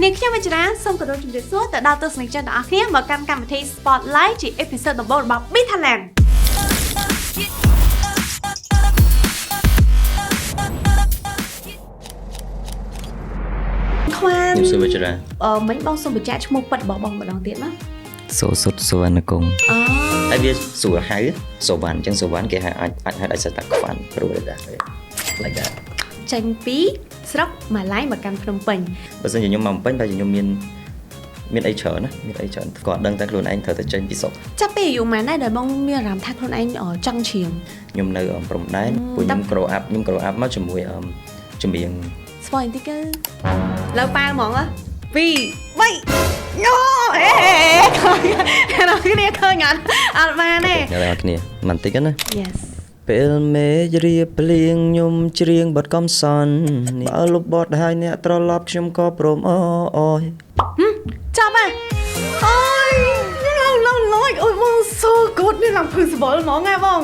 នាងខ្ញុំវិជ្ជរាសូមគោរពជំរាបសួរទៅដល់ទស្សនិកជនទាំងអស់គ្នាមកកាន់កម្មវិធី Spotlight ជាអេពីសូតដំបូងរបស់ Big Talent ខ្វាន ខ្ញុំសួរវិជ្ជរា មិញបងសូមបញ្ជាក់ឈ្មោះពិតរបស់បងម្ដងទៀតណា សូសុតសុវណ្ណគង់ អូ ហើយវាសួរហៅសុវណ្ណអញ្ចឹងសុវណ្ណគេហៅអាចហៅឲ្យសិតតាខ្វាន់ព្រោះដែរ like that ចេញពីស្រុកម៉ាឡៃមកកាន់ភ្នំពេញ បើសិនជាខ្ញុំមកពេញតែខ្ញុំមានអីច្រើនណាមានអីច្រើនគាត់ដឹងតែខ្លួនឯងត្រូវតែចេញពីស្រុក ចាប់ពីអាយុម៉ានដែរដែលបងមានអារម្មណ៍ថាខ្លួនឯងចង់ច្រៀង ខ្ញុំនៅព្រំដែនពួកខ្ញុំ grow up មកជាមួយចម្រៀង ស្ពយបន្តិចទៅលើប៉ាវហ្មង2 3ញ៉ូអេដល់គ្នាឃើញអត់បានទេ អ្នកទាំងអស់គ្នាបន្តិចណា Yes ពេលមេរៀបភ្លៀងខ្ញុំច្រៀងបទកំសត់បើលុបបទហើយអ្នកត្រឡប់ខ្ញុំក៏ព្រមអូយ ចាប់ហ่ะអូយឡយអូយបង so good នេះឡើង possible ហ្មងហ៎បង